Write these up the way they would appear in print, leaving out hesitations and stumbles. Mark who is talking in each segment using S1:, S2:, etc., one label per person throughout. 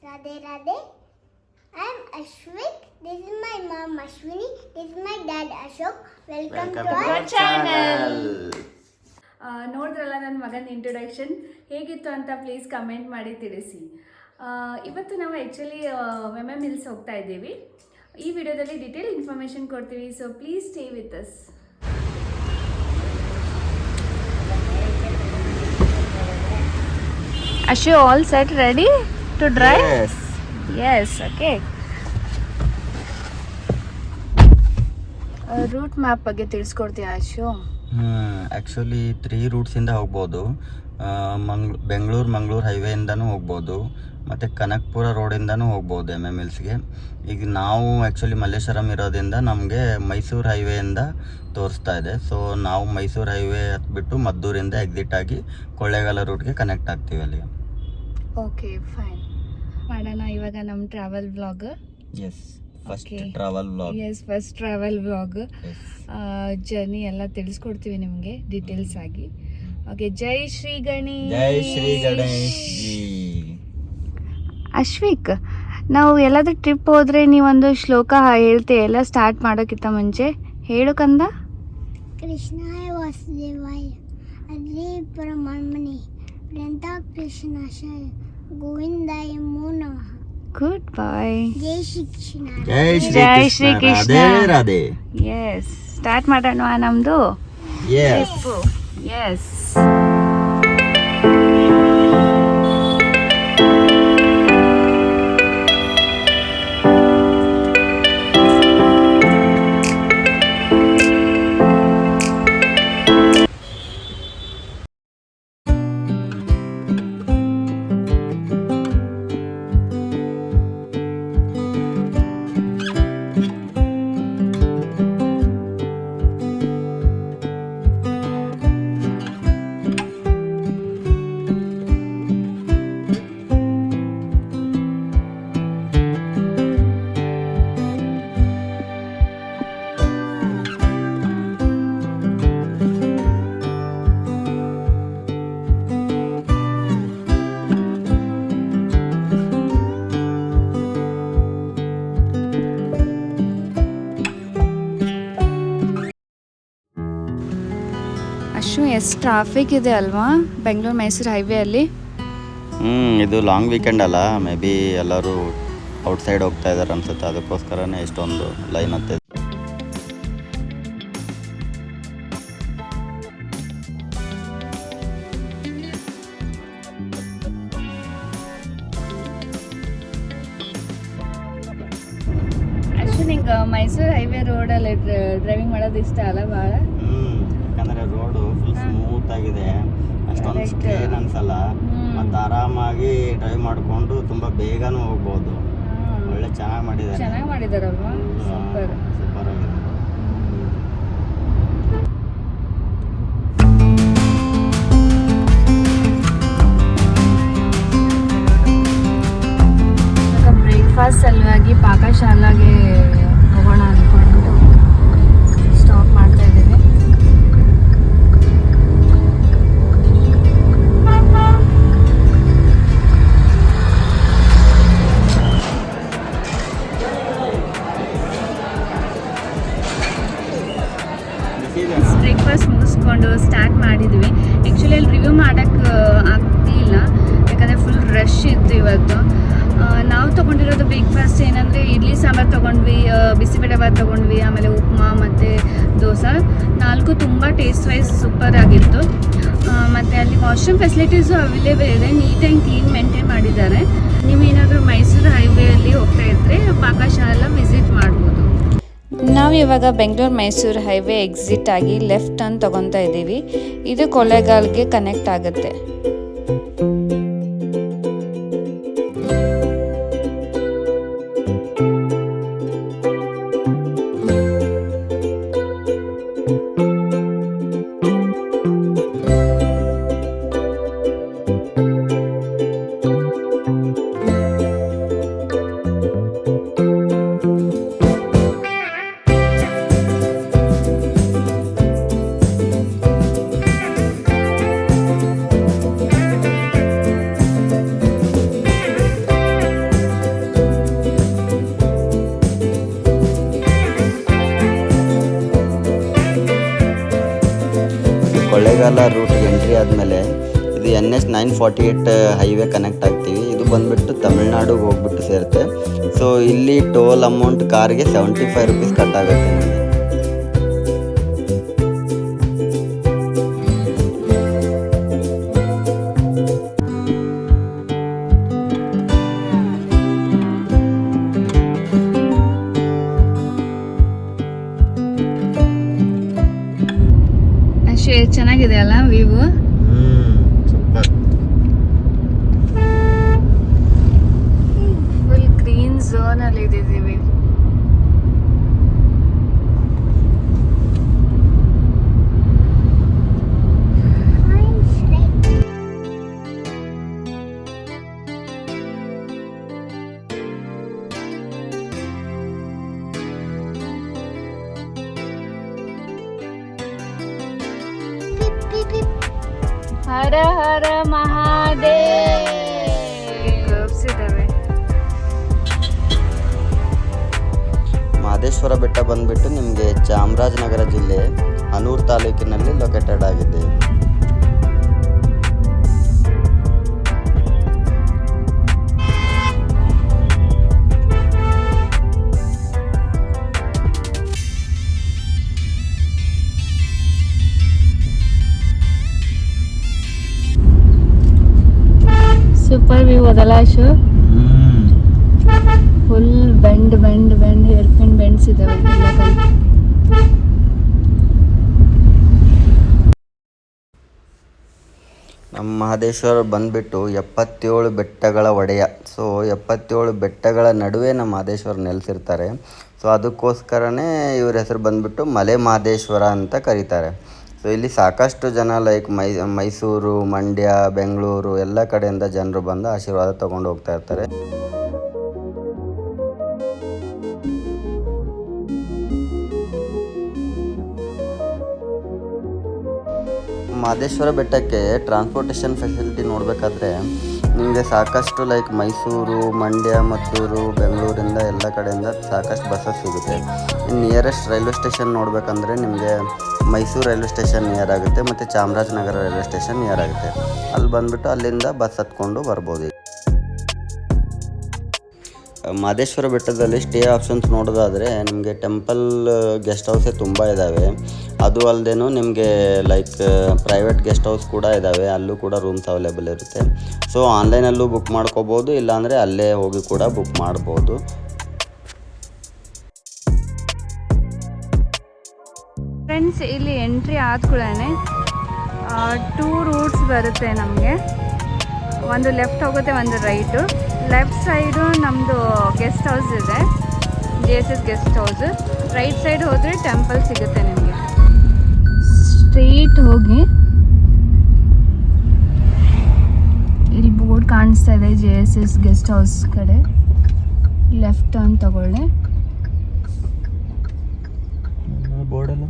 S1: Radhe Radhe. I'm Ashwik. This is my mom Ashwini. This is my dad Ashok. Welcome to our
S2: channel. ನೋಡಿದ್ರಲ್ಲ ನನ್ನ ಮಗನ introduction ಹೇಗಿತ್ತು ಅಂತ please comment ಮಾಡಿ ತಿಳಿಸಿ. ಇವತ್ತು ನಾವು ಆ್ಯಕ್ಚುಲಿ ಮೆಮೆ ಮಿಲ್ಸ್ ಹೋಗ್ತಾ ಇದ್ದೀವಿ. ಈ ವಿಡಿಯೋದಲ್ಲಿ ಡಿಟೇಲ್ ಇನ್ಫಾರ್ಮೇಷನ್ ಕೊಡ್ತೀವಿ, so please stay with us. Ashu, all set, ready to drive?
S3: Yes.
S2: Yes, okay. Route map ಬಗ್ಗೆ ತಿಳಿಸ್ಕೊಡ್ತೀಯಾ ಅಶು?
S3: ಆ್ಯಕ್ಚುಲಿ 3 ರೂಟ್ಸಿಂದ ಹೋಗ್ಬೋದು. ಮಂಗಳೂರು ಹೈವೇಯಿಂದನೂ ಹೋಗ್ಬೋದು, ಮತ್ತು ಕನಕಪುರ ರೋಡಿಂದನೂ ಹೋಗ್ಬೋದು MMLSಗೆ. ಈಗ ನಾವು ಆ್ಯಕ್ಚುಲಿ ಮಲ್ಲೇಶ್ವರಂ ಇರೋದ್ರಿಂದ ನಮಗೆ ಮೈಸೂರು ಹೈವೇಯಿಂದ ತೋರಿಸ್ತಾ ಇದೆ. ಸೊ ನಾವು ಮೈಸೂರು ಹೈವೇ ಹತ್ಬಿಟ್ಟು ಮದ್ದೂರಿಂದ ಎಕ್ಸಿಟ್ ಆಗಿ ಕೊಳ್ಳೇಗಾಲ ರೂಟ್ಗೆ ಕನೆಕ್ಟ್ ಆಗ್ತೀವಿ ಅಲ್ಲಿ.
S2: ಓಕೆ ಫೈನ್, ಮಾಡೋಣ ಇವಾಗ ನಮ್ಮ travel vlog.
S3: Yes, first travel vlog.
S2: Yes, first travel vlog. Journey ಎಲ್ಲ ತಿಳಿಸ್ಕೊಡ್ತೀವಿ ನಿಮಗೆ ಡೀಟೇಲ್ಸ್ ಆಗಿ. ಓಕೆ, ಜೈ ಶ್ರೀ ಗಣೇಶ್.
S3: ಜೈ ಶ್ರೀ ಗಣೇಶ್ ಜಿ.
S2: ಅಶ್ವಿಕ್, ನಾವು ಎಲ್ಲಾದ್ರೂ ಟ್ರಿಪ್ ಹೋದ್ರೆ ನೀವೊಂದು ಶ್ಲೋಕ ಹೇಳ್ತೀಯ ಎಲ್ಲ ಸ್ಟಾರ್ಟ್ ಮಾಡೋಕ್ಕಿಂತ ಮುಂಚೆ. ಹೇಳು ಕಂದ.
S1: ಕೃಷ್ಣಾಯ ವಾಸುದೇವಾಯ ಹರೇ ಪರಮಾತ್ಮನೇ ಪ್ರಿಯಂತಾ ಕೃಷ್ಣಾಶಾಯ ಗೋವಿಂದಾಯ ನಮೋ ನಮಃ.
S2: ಗುಡ್ ಬಾಯ್.
S1: ಜೈ ಶ್ರೀ ಕೃಷ್ಣ.
S2: ಜೈ ಶ್ರೀ ಕೃಷ್ಣ.
S3: ರಾಧೆ ರಾಧೆ.
S2: ಎಸ್, ಸ್ಟಾರ್ಟ್ ಮಾಡೋಣ ನಮ್ದು.
S3: ಎಸ್.
S2: ಎಸ್. ಅಶು, ಎಷ್ಟು ಟ್ರಾಫಿಕ್ ಇದೆ ಅಲ್ವಾ ಬೆಂಗಳೂರು ಮೈಸೂರು ಹೈವೇ ಅಲ್ಲಿ?
S3: ಇದು ಲಾಂಗ್ ವೀಕೆಂಡ್ ಅಲ್ಲ, ಮೇ ಬಿ ಎಲ್ಲರೂ ಔಟ್ಸೈಡ್ ಹೋಗ್ತಾ ಇದ್ದಾರೆ ಅನ್ಸುತ್ತೆ, ಅದಕ್ಕೋಸ್ಕರನೇ ಇಷ್ಟೊಂದು ಲೈನ್ ಹತ್ತಿದೆ.
S2: ಅಶು, ನಿಂಗೆ ಮೈಸೂರು ಹೈವೇ ರೋಡಲ್ಲಿ ಡ್ರೈವಿಂಗ್ ಮಾಡೋದು ಇಷ್ಟ ಅಲ್ಲ ಭಾಳ?
S3: ಯಾಕಂದರೆ ರೋಡು ಫುಲ್ ಸ್ಮೂತ್ ಆಗಿದೆ, ಅಷ್ಟೊಂದು ಸ್ಟ್ರೇನ್ ಅನ್ಸಲ್ಲ, ಮತ್ತು ಆರಾಮಾಗಿ ಡ್ರೈವ್ ಮಾಡಿಕೊಂಡು ತುಂಬ ಬೇಗನೂ ಹೋಗ್ಬೋದು. ಒಳ್ಳೆ ಚೆನ್ನಾಗಿ
S2: ಮಾಡಿದಾರಲ್ವಾ? ಸೂಪರ್
S3: ಸೂಪರ್ ಆಗಿದೆ.
S2: ಬ್ರೇಕ್ಫಾಸ್ಟ್ ಸಲುವಾಗಿ ಪಾಕಶಾಲಾಗೆ ಹೋಗೋಣ ಅಂದ್ಕೊಂಡು ಸ್ಟಾಪ್ ಮಾಡ್ತಾ ಇದ್ದೀವಿ. ಬ್ರೇಕ್ಫಾಸ್ಟ್ ಮುಗಿಸ್ಕೊಂಡು ಸ್ಟಾರ್ಟ್ ಮಾಡಿದ್ವಿ. ಆ್ಯಕ್ಚುಲಿ ಅಲ್ಲಿ ರಿವ್ಯೂ ಮಾಡೋಕ್ಕೆ ಆಗ್ತಿಲ್ಲ, ಯಾಕಂದರೆ ಫುಲ್ ರಶ್ ಇತ್ತು ಇವತ್ತು. ನಾವು ತೊಗೊಂಡಿರೋದು ಬ್ರೇಕ್ಫಾಸ್ಟ್ ಏನಂದರೆ ಇಡ್ಲಿ ಸಾಂಬಾರು ತೊಗೊಂಡ್ವಿ, ಬಿಸಿಬೇಳೆಬಾತ್ ತೊಗೊಂಡ್ವಿ, ಆಮೇಲೆ ಉಪ್ಮಾ ಮತ್ತು ದೋಸೆ. 4 ತುಂಬ ಟೇಸ್ಟ್ ವೈಸ್ ಸೂಪರ್ ಆಗಿತ್ತು. ಮತ್ತು ಅಲ್ಲಿ ವಾಶ್ರೂಮ್ ಫೆಸಿಲಿಟೀಸು ಅವೈಲೇಬಲ್ ಇದೆ, ನೀಟಾಗಿ ಕ್ಲೀನ್ ಮೇಂಟೈನ್ ಮಾಡಿದ್ದಾರೆ. ನೀವೇನಾದರೂ ಮೈಸೂರು ಹೈವೇಯಲ್ಲಿ ಹೋಗ್ತಾ ಇದ್ದರೆ ಪಾಕಶಾಲಾ ವಿಸಿಟ್ ಮಾಡ್ಬೋದು. ನಾವಿವಾಗ ಬೆಂಗಳೂರು ಮೈಸೂರು ಹೈವೇ ಎಕ್ಸಿಟ್ ಆಗಿ ಲೆಫ್ಟ್ ಟರ್ನ್ ತೊಗೊತಾ ಇದ್ದೀವಿ. ಇದು ಕೊಳ್ಳೇಗಾಲ್ಗೆ ಕನೆಕ್ಟ್ ಆಗುತ್ತೆ.
S3: ಕೊಳ್ಳೇಗಾಲ ರೂಟ್ಗೆ ಎಂಟ್ರಿ ಆದಮೇಲೆ ಇದು NH 948 ಹೈವೇ ಕನೆಕ್ಟ್ ಆಗ್ತೀವಿ. ಇದು ಬಂದುಬಿಟ್ಟು ತಮಿಳ್ನಾಡಿಗೆ ಹೋಗ್ಬಿಟ್ಟು ಸೇರುತ್ತೆ. ಸೊ ಇಲ್ಲಿ ಟೋಲ್ ಅಮೌಂಟ್ ಕಾರ್ಗೆ 75 ರುಪೀಸ್ ಕಟ್ ಆಗುತ್ತೆ ನಿಮಗೆ.
S2: ಅಷ್ಟೇ ಚೆನ್ನಾಗಿದೆ ಅಲ್ಲ view.
S3: Super.
S2: Full green zone ಅಲ್ಲಿ ಇದ್ದೀವಿ. ಹರ ಹರ ಮಹಾದೇವ್. ಕರ್ವ್ಸ್ ಇದಾವೆ.
S3: ಮಹದೇಶ್ವರ ಬೆಟ್ಟ ಬಂದ್ಬಿಟ್ಟು ನಿಮಗೆ ಚಾಮರಾಜನಗರ ಜಿಲ್ಲೆ ಹನೂರು ತಾಲೂಕಿನಲ್ಲಿ ಲೊಕೇಟೆಡ್ ಆಗಿದೆ.
S2: ಸೂಪರ್ ವ್ಯೂ ಅದಲ್ಲ ಅಶು. Full bend hairpin bends ಇದಾವೆ ಎಲ್ಲ ಕಡೆ.
S3: ನಮ್ಮ ಮಹದೇಶ್ವರ ಬಂದ್ಬಿಟ್ಟು 77 ಬೆಟ್ಟಗಳ ಒಡೆಯ. ಸೊ 77 ಬೆಟ್ಟಗಳ ನಡುವೆ ನಮ್ಮ ಮಹದೇಶ್ವರ ನೆಲೆಸಿರ್ತಾರೆ. ಸೊ ಅದಕ್ಕೋಸ್ಕರನೇ ಇವ್ರ ಹೆಸರು ಬಂದ್ಬಿಟ್ಟು ಮಲೆ ಮಹದೇಶ್ವರ ಅಂತ ಕರೀತಾರೆ. ಸೊ ಇಲ್ಲಿ ಸಾಕಷ್ಟು ಜನ ಲೈಕ್ ಮೈಸೂರು, ಮಂಡ್ಯ, ಬೆಂಗಳೂರು ಎಲ್ಲ ಕಡೆಯಿಂದ ಜನರು ಬಂದು ಆಶೀರ್ವಾದ ತಗೊಂಡು ಹೋಗ್ತಾ ಇರ್ತಾರೆ. ಮಹದೇಶ್ವರ ಬೆಟ್ಟಕ್ಕೆ ಟ್ರಾನ್ಸ್ಪೋರ್ಟೇಷನ್ ಫೆಸಿಲಿಟಿ ನೋಡಬೇಕಾದ್ರೆ ನಿಮಗೆ ಸಾಕಷ್ಟು ಲೈಕ್ ಮೈಸೂರು, ಮಂಡ್ಯ, ಮದ್ದೂರು, ಬೆಂಗಳೂರಿಂದ ಎಲ್ಲ ಕಡೆಯಿಂದ ಸಾಕಷ್ಟು ಬಸ್ಸಸ್ ಸಿಗುತ್ತೆ. ಇನ್ನು ನಿಯರೆಸ್ಟ್ ರೈಲ್ವೆ ಸ್ಟೇಷನ್ ನೋಡಬೇಕಂದ್ರೆ ನಿಮಗೆ ಮೈಸೂರು ರೈಲ್ವೆ ಸ್ಟೇಷನ್ ನಿಯರ್ ಆಗುತ್ತೆ ಮತ್ತು ಚಾಮರಾಜನಗರ ರೈಲ್ವೆ ಸ್ಟೇಷನ್ ನಿಯರ್ ಆಗುತ್ತೆ. ಅಲ್ಲಿ ಬಂದುಬಿಟ್ಟು ಅಲ್ಲಿಂದ ಬಸ್ ಹತ್ಕೊಂಡು ಬರ್ಬೋದು. ಮಹದೇಶ್ವರ ಬೆಟ್ಟದಲ್ಲಿ ಸ್ಟೇ ಆಪ್ಷನ್ಸ್ ನೋಡೋದಾದರೆ ನಿಮಗೆ ಟೆಂಪಲ್ ಗೆಸ್ಟ್ ಹೌಸೇ ತುಂಬ ಇದ್ದಾವೆ. ಅದು ಅಲ್ಲದೇನು ನಿಮಗೆ ಲೈಕ್ ಪ್ರೈವೇಟ್ ಗೆಸ್ಟ್ ಹೌಸ್ ಕೂಡ ಇದ್ದಾವೆ. ಅಲ್ಲೂ ಕೂಡ ರೂಮ್ಸ್ ಅವೈಲೇಬಲ್ ಇರುತ್ತೆ. ಸೊ ಆನ್ಲೈನಲ್ಲೂ ಬುಕ್ ಮಾಡ್ಕೋಬೋದು, ಇಲ್ಲಾಂದರೆ ಅಲ್ಲೇ ಹೋಗಿ ಕೂಡ ಬುಕ್ ಮಾಡ್ಬೋದು.
S2: ಫ್ರೆಂಡ್ಸ್, ಇಲ್ಲಿ ಎಂಟ್ರಿ ಆದ ಕೂಡಲೇ 2 ರೂಟ್ಸ್ ಬರುತ್ತೆ ನಮಗೆ. ಒಂದು ಲೆಫ್ಟ್ ಹೋಗುತ್ತೆ, ಒಂದು ರೈಟು. ಲೆಫ್ಟ್ ಸೈಡು ನಮ್ಮದು ಗೆಸ್ಟ್ ಹೌಸ್ ಇದೆ, JSS guest house. Right side ಹೋದರೆ ಟೆಂಪಲ್ ಸಿಗುತ್ತೆ ನಿಮಗೆ. ಸ್ಟ್ರೈಟ್ ಹೋಗಿ ಇಲ್ಲಿ ಬೋರ್ಡ್ ಕಾಣಿಸ್ತಾ ಇದೆ JSS ಗೆಸ್ಟ್ ಹೌಸ್ ಕಡೆ. ಲೆಫ್ಟ್ ಟರ್ನ್ ತಗೊಳ್ಳಿ.
S3: ಬೋರ್ಡೆಲ್ಲ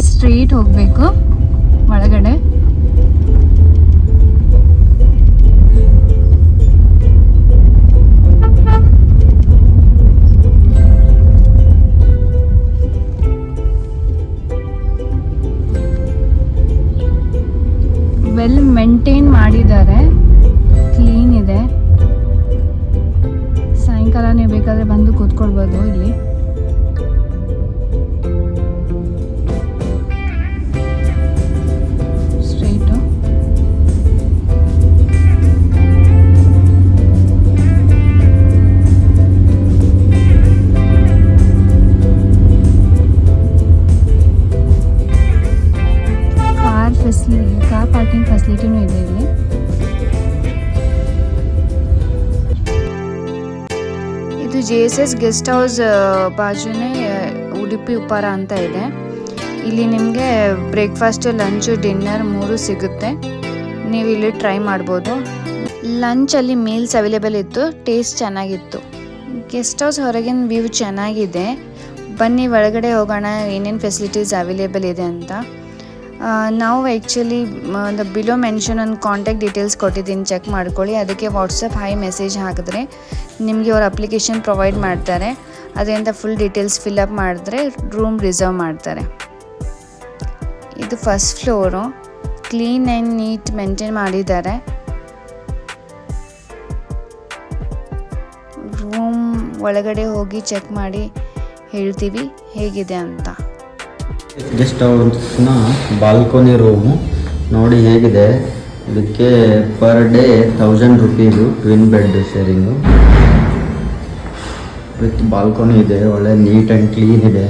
S2: ಸ್ಟ್ರೈಟ್ ಹೋಗಬೇಕು ಒಳಗಡೆ. ವೆಲ್ ಮೇಂಟೈನ್ ಮೇಂಟೈನ್ ಮಾಡಿದ್ದಾರೆ, ಕ್ಲೀನ್ ಇದೆ. ಸಾಯಂಕಾಲ ನೀವು ಬೇಕಾದರೆ ಬಂದು ಕೂತ್ಕೊಳ್ಬೋದು ಇಲ್ಲಿ. ಸ್ಟ್ರೈಟು ಕಾರ್ ಪಾರ್ಕಿಂಗ್ ಫೆಸಿಲಿಟಿನೂ ಇದೆ ಇಲ್ಲಿ. ಇದು JSS ಗೆಸ್ಟ್ ಹೌಸ್ ಬಾಜುನೇ ಉಡುಪಿ ಉಪ್ಪಾರ ಅಂತ ಇದೆ. ಇಲ್ಲಿ ನಿಮಗೆ ಬ್ರೇಕ್ಫಾಸ್ಟ್, ಲಂಚು, ಡಿನ್ನರ್ 3 ಸಿಗುತ್ತೆ. ನೀವು ಇಲ್ಲಿ ಟ್ರೈ ಮಾಡ್ಬೋದು. ಲಂಚಲ್ಲಿ ಮೀಲ್ಸ್ ಅವೈಲೇಬಲ್ ಇತ್ತು, ಟೇಸ್ಟ್ ಚೆನ್ನಾಗಿತ್ತು. ಗೆಸ್ಟ್ ಹೌಸ್ ಹೊರಗಿನ ವ್ಯೂ ಚೆನ್ನಾಗಿದೆ. ಬನ್ನಿ ಒಳಗಡೆ ಹೋಗೋಣ, ಏನೇನು ಫೆಸಿಲಿಟೀಸ್ ಅವೈಲೇಬಲ್ ಇದೆ ಅಂತ. ನಾವು ಆ್ಯಕ್ಚುಲಿ ಬಿಲೋ ಮೆನ್ಷನ್ ಒಂದು ಕಾಂಟ್ಯಾಕ್ಟ್ ಡೀಟೇಲ್ಸ್ ಕೊಟ್ಟಿದ್ದೀನಿ, ಚೆಕ್ ಮಾಡ್ಕೊಳ್ಳಿ. ಅದಕ್ಕೆ ವಾಟ್ಸಪ್ ಹಾಯ್ ಮೆಸೇಜ್ ಹಾಕಿದ್ರೆ ನಿಮಗೆ ಅವ್ರ ಅಪ್ಲಿಕೇಶನ್ ಪ್ರೊವೈಡ್ ಮಾಡ್ತಾರೆ. ಅದರಿಂದ ಫುಲ್ ಡೀಟೇಲ್ಸ್ ಫಿಲ್ಅಪ್ ಮಾಡಿದ್ರೆ ರೂಮ್ ರಿಸರ್ವ್ ಮಾಡ್ತಾರೆ. ಇದು first floor, clean and neat maintain ಮಾಡಿದ್ದಾರೆ. ರೂಮ್ ಒಳಗಡೆ ಹೋಗಿ ಚೆಕ್ ಮಾಡಿ ಹೇಳ್ತೀವಿ ಹೇಗಿದೆ ಅಂತ.
S3: ಗೆಸ್ಟ್ ಹೌಸ್ನ ಬಾಲ್ಕೋನಿ ರೂಮು ನೋಡಿ ಹೇಗಿದೆ. ಇದಕ್ಕೆ per day 1000 rupees, twin bed sharing with ಬಾಲ್ಕೋನಿ ಇದೆ. ಒಳ್ಳೆ ನೀಟ್ ಆ್ಯಂಡ್ ಕ್ಲೀನ್ ಇದೆ.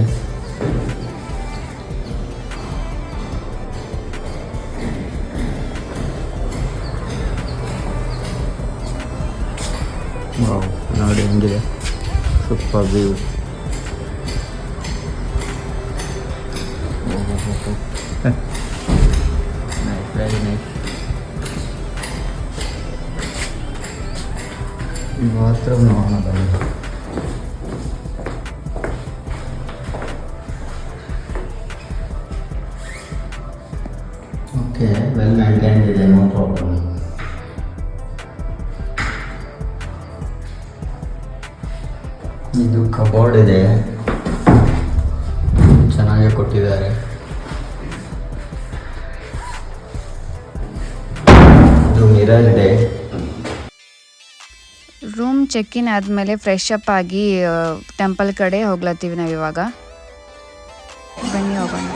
S3: ನೋಡಿ ಹೆಂಗಿದೆ, super view. Nice, very nice. Bathroom ನೋಡೋಣ ಬನ್ನಿ. ಓಕೆ, ವೆಲ್ ಮೇಂಟೈನ್ಡ್ ಇದೆ, ನೋ ಪ್ರಾಬ್ಲಮ್. ಇದು ಕಬೋರ್ಡ್ ಇದೆ, ಚೆನ್ನಾಗಿ ಕೊಟ್ಟಿದ್ದಾರೆ. ಇದು ಮಿರರ್ ಇದೆ.
S2: ರೂಮ್ ಚೆಕ್ ಇನ್ ಆದಮೇಲೆ ಫ್ರೆಶ್ ಅಪ್ ಆಗಿ ಟೆಂಪಲ್ ಕಡೆ ಹೋಗ್ಲತ್ತೀವಿ ನಾವು ಇವಾಗ. ಬನ್ನಿ ಹೋಗೋಣ.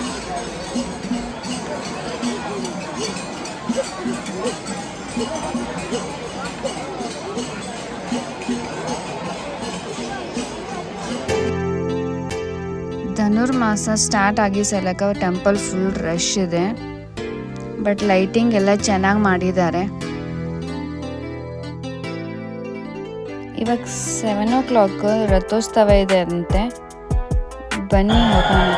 S2: ಧನುರ್ಮಾಸ ಸ್ಟಾರ್ಟ್ ಆಗಿ ಸಲಕ ಟೆಂಪಲ್ ಫುಲ್ ರಶ್ ಇದೆ. ಬಟ್ ಲೈಟಿಂಗ್ ಎಲ್ಲ ಚೆನ್ನಾಗಿ ಮಾಡಿದ್ದಾರೆ. ಇವಾಗ 7 o'clock ರಥೋತ್ಸವ ಇದೆ ಅಂತೆ. ಬನ್ನಿ ಹೋಗೋಣ.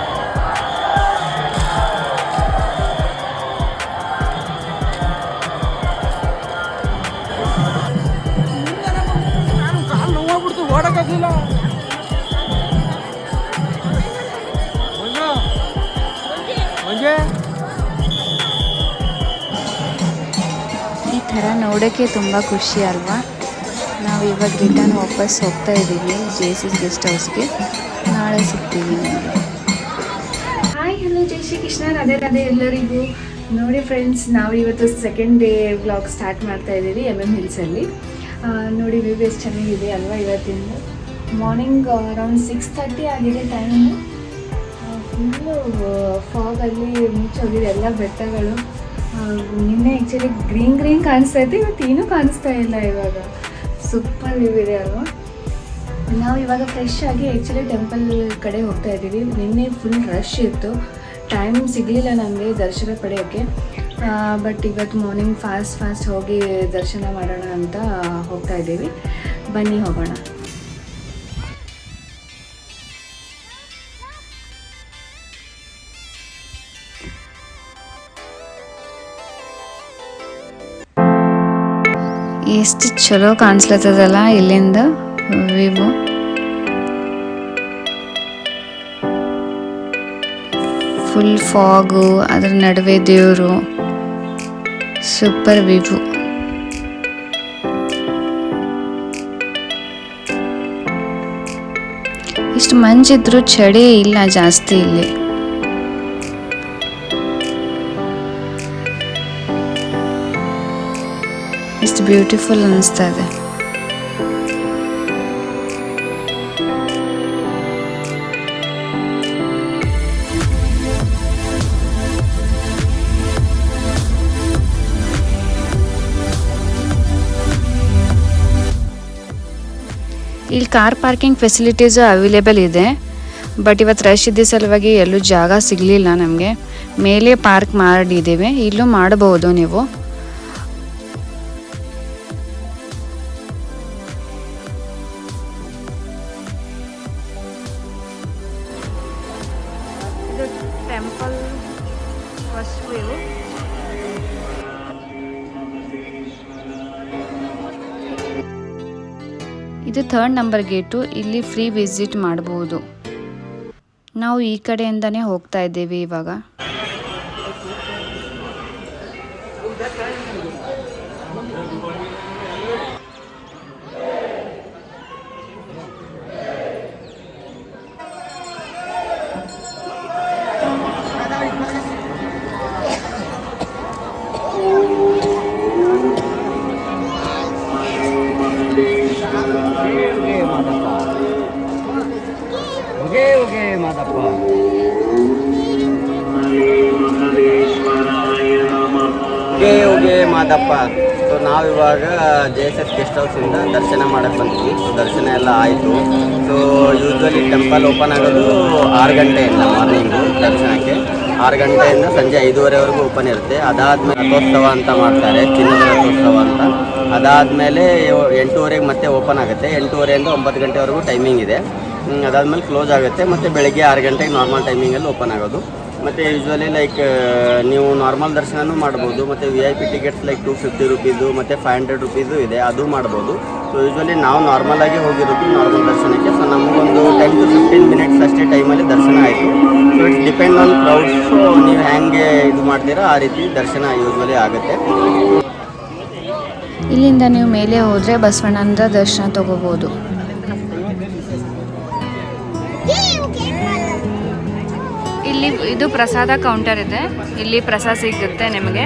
S2: ಈ ಥರ ನೋಡೋಕ್ಕೆ ತುಂಬ ಖುಷಿ ಅಲ್ವಾ. ನಾವು ಇವಾಗ ರಿಟರ್ನ್ ವಾಪಸ್ ಹೋಗ್ತಾ ಇದ್ದೀವಿ JSS ಗೆಸ್ಟ್ ಹೌಸ್ಗೆ. ನಾಳೆ ಸಿಗ್ತೀವಿ ನಿಮಗೆ. ಹಾಯ್, ಹಲೋ, ಜೈ ಶ್ರೀ ಕೃಷ್ಣ, ರಾಧೆ ರಾಧೆ ಎಲ್ಲರಿಗೂ. ನೋಡಿ ಫ್ರೆಂಡ್ಸ್, ನಾವು ಇವತ್ತು ಸೆಕೆಂಡ್ ಡೇ ವ್ಲಾಗ್ ಸ್ಟಾರ್ಟ್ ಮಾಡ್ತಾ ಇದ್ದೀವಿ MM ಹಿಲ್ಸಲ್ಲಿ. ನೋಡಿ ವ್ಯೂ ಎಷ್ಟು ಚೆನ್ನಾಗಿದೆ ಅಲ್ವಾ. ಇವತ್ತಿಂದ ಮಾರ್ನಿಂಗ್ ಅರೌಂಡ್ 6:30 ಆಗಿದೆ ಟೈಮು. ಫುಲ್ಲು ಫಾಗಲ್ಲಿ ಮುಚ್ಚೋಗಿದೆ ಎಲ್ಲ ಬೆಟ್ಟಗಳು. ನಿನ್ನೆ ಆ್ಯಕ್ಚುಲಿ ಗ್ರೀನ್ ಕಾಣಿಸ್ತಾ ಇತ್ತು, ಇವತ್ತು ಏನೂ ಕಾಣಿಸ್ತಾ ಇಲ್ಲ. ಇವಾಗ ಸೂಪರ್ ವ್ಯೂ ಇದೆ ಅಲ್ವಾ. ನಾವು ಇವಾಗ ಫ್ರೆಶ್ ಆಗಿ ಆ್ಯಕ್ಚುಲಿ ಟೆಂಪಲ್ ಕಡೆ ಹೋಗ್ತಾ ಇದ್ದೀವಿ. ನಿನ್ನೆ ಫುಲ್ ರಶ್ ಇತ್ತು, ಟೈಮ್ ಸಿಗಲಿಲ್ಲ ನಮಗೆ ದರ್ಶನ ಪಡೆಯೋಕ್ಕೆ. ಬಟ್ ಇವತ್ತು ಮಾರ್ನಿಂಗ್ ಫಾಸ್ಟ್ ಹೋಗಿ ದರ್ಶನ ಮಾಡೋಣ ಅಂತ ಹೋಗ್ತಾ ಇದ್ದೀವಿ. ಬನ್ನಿ ಹೋಗೋಣ. ಎಷ್ಟು ಚಲೋ ಕಾಣಿಸ್ಲತ್ತದಲ್ಲ ಇಲ್ಲಿಂದ ವ್ಯೂ. ಫುಲ್ ಫಾಗು, ಅದ್ರ ನಡುವೆ ದೇವರು, ಸೂಪರ್ ವ್ಯೂ. ಇಷ್ಟು ಮಂಜಿದ್ರು ಚಳಿ ಇಲ್ಲ ಜಾಸ್ತಿ ಇಲ್ಲಿ. ಎಷ್ಟು ಬ್ಯೂಟಿಫುಲ್ ಅನಿಸ್ತಾ ಇದೆ. ಇಲ್ಲಿ ಕಾರ್ ಪಾರ್ಕಿಂಗ್ ಫೆಸಿಲಿಟೀಸು ಅವೈಲೇಬಲ್ ಇದೆ. ಬಟ್ ಇವತ್ತು ರಶ್ ಇದ್ದ ಸಲುವಾಗಿ ಎಲ್ಲೂ ಜಾಗ ಸಿಗಲಿಲ್ಲ ನಮಗೆ. ಮೇಲೆ ಪಾರ್ಕ್ ಮಾಡಿದ್ದೇವೆ, ಇಲ್ಲೂ ಮಾಡಬಹುದು ನೀವು. ಇದು ಟೆಂಪಲ್ ಫಸ್ಟ್ ವ್ಯೂ. ಇದು 3rd ನಂಬರ್ ಗೇಟು. ಇಲ್ಲಿ ಫ್ರೀ ವಿಸಿಟ್ ಮಾಡಬಹುದು. ನಾವು ಈ ಕಡೆಯಿಂದನೇ ಹೋಗ್ತಾ ಇದ್ದೇವೆ ಇವಾಗ.
S3: ಮಾದಪ್ಪ. ಸೊ ನಾವಿವಾಗ JSS ಗೆಸ್ಟ್ ಹೌಸಿಂದ ದರ್ಶನ ಮಾಡಕ್ಕೆ ಬಂದ್ವಿ. ಸೊ ದರ್ಶನ ಎಲ್ಲ ಆಯಿತು. ಸೊ ಯೂಶ್ವಲಿ ಟೆಂಪಲ್ ಓಪನ್ ಆಗೋದು 6 ಗಂಟೆಯಿಂದ ಮಾರ್ನಿಂಗು ದರ್ಶನಕ್ಕೆ. 6 ಗಂಟೆಯಿಂದ ಸಂಜೆ 5:30ವರೆಗೂ ಓಪನ್ ಇರುತ್ತೆ. ಅದಾದಮೇಲೆ ರಥೋತ್ಸವ ಅಂತ ಮಾಡ್ತಾರೆ, ಚಿನ್ನದ ರಥೋತ್ಸವ ಅಂತ. ಅದಾದಮೇಲೆ 8:30ಗೆ ಮತ್ತೆ ಓಪನ್ ಆಗುತ್ತೆ. 8:30ಯಿಂದ 9 ಗಂಟೆವರೆಗೂ ಟೈಮಿಂಗ್ ಇದೆ. ಅದಾದಮೇಲೆ ಕ್ಲೋಸ್ ಆಗುತ್ತೆ. ಮತ್ತು ಬೆಳಗ್ಗೆ 6 ಗಂಟೆಗೆ ನಾರ್ಮಲ್ ಟೈಮಿಂಗಲ್ಲಿ ಓಪನ್ ಆಗೋದು. ಮತ್ತು ಯೂಶ್ವಲಿ ಲೈಕ್ ನೀವು ನಾರ್ಮಲ್ ದರ್ಶನವೂ ಮಾಡ್ಬೋದು. ಮತ್ತು VIP ಟಿಕೆಟ್ಸ್ ಲೈಕ್ 250 ರುಪೀಸು ಮತ್ತು 500 ರುಪೀಸು ಇದೆ, ಅದು ಮಾಡ್ಬೋದು. ಸೊ ಯೂಶ್ವಲಿ ನಾವು ನಾರ್ಮಲಾಗಿ ಹೋಗಿರೋದು ನಾರ್ಮಲ್ ದರ್ಶನಕ್ಕೆ. ಸೊ ನಮಗೊಂದು 10 to 15 ಮಿನಿಟ್ಸ್ ಅಷ್ಟೇ ಟೈಮಲ್ಲಿ ದರ್ಶನ ಆಯಿತು. So it's depend on crowds. So ನೀವು ಹೆಂಗೆ ಇದು ಮಾಡ್ತೀರಾ ಆ ರೀತಿ ದರ್ಶನ ಯೂಶ್ವಲಿ ಆಗುತ್ತೆ.
S2: ಇಲ್ಲಿಂದ ನೀವು ಮೇಲೆ ಹೋದರೆ ಬಸವಣ್ಣನ ದರ್ಶನ ತಗೋಬೋದು. ಇಲ್ಲಿ ಇದು ಪ್ರಸಾದ ಕೌಂಟರ್ ಇದೆ. ಇಲ್ಲಿ ಪ್ರಸಾದ ಸಿಗುತ್ತೆ ನಿಮಗೆ.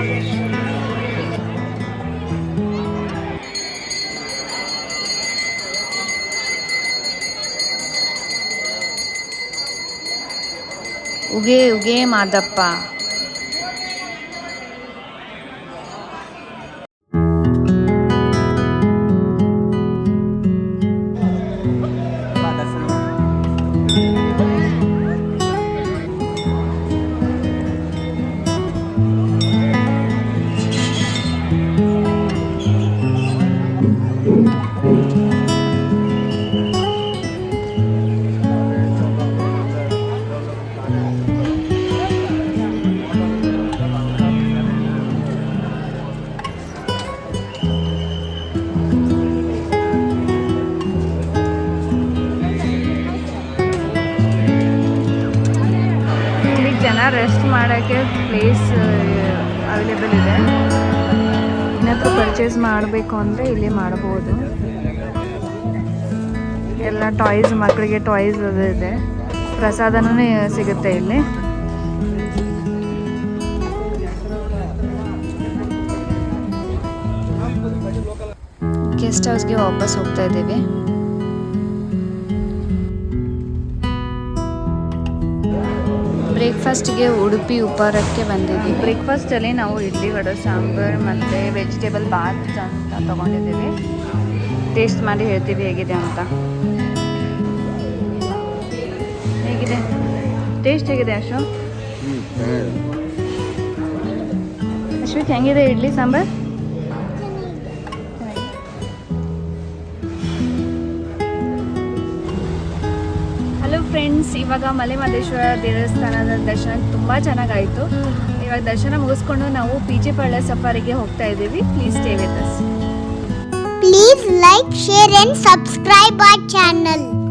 S2: ಉಗೆ ಉಗೆ ಮಾದಪ್ಪ. ರೆಸ್ಟ್ ಮಾಡೋಕ್ಕೆ ಪ್ಲೇಸ್ ಅವೈಲೇಬಲ್ ಇದೆ. ಏನಾದರೂ ಪರ್ಚೇಸ್ ಮಾಡಬೇಕು ಅಂದರೆ ಇಲ್ಲಿ ಮಾಡಬಹುದು. ಎಲ್ಲ ಟಾಯ್ಸ್, ಮಕ್ಕಳಿಗೆ ಟಾಯ್ಸ್ ಅದು ಇದೆ. ಪ್ರಸಾದನೂ ಸಿಗುತ್ತೆ ಇಲ್ಲಿ. ಗೆಸ್ಟ್ ಹೌಸ್ಗೆ ವಾಪಸ್ ಹೋಗ್ತಾ ಇದ್ದೀವಿ. ಬ್ರೇಕ್ಫಾಸ್ಟ್ಗೆ ಉಡುಪಿ ಉಪಹಾರಕ್ಕೆ ಬಂದಿದ್ದೀವಿ. ಬ್ರೇಕ್ಫಾಸ್ಟಲ್ಲಿ ನಾವು ಇಡ್ಲಿ, ವಡೆ, ಸಾಂಬಾರು ಮತ್ತು ವೆಜಿಟೇಬಲ್ ಬಾತ್ ಅಂತ ತೊಗೊಂಡಿದ್ದೀವಿ. ಟೇಸ್ಟ್ ಮಾಡಿ ಹೇಳ್ತೀವಿ ಹೇಗಿದೆ ಅಂತ. ಹೇಗಿದೆ ಟೇಸ್ಟ್? ಹೇಗಿದೆ ಅಶ್ವಿತ್? ಹೆಂಗಿದೆ ಇಡ್ಲಿ ಸಾಂಬಾರು? ಫ್ರೆಂಡ್ಸ್, ಇವಾಗ ಮಲೆಮಹದೇಶ್ವರ ದೇವಸ್ಥಾನದ ದರ್ಶನ ತುಂಬ ಚೆನ್ನಾಗಾಯಿತು. ಇವಾಗ ದರ್ಶನ ಮುಗಿಸ್ಕೊಂಡು ನಾವು PG ಪಾಳ್ಯ ಸಫಾರಿಗೆ ಹೋಗ್ತಾ ಇದ್ದೀವಿ. Please stay with us.
S1: Please like, share and subscribe our channel.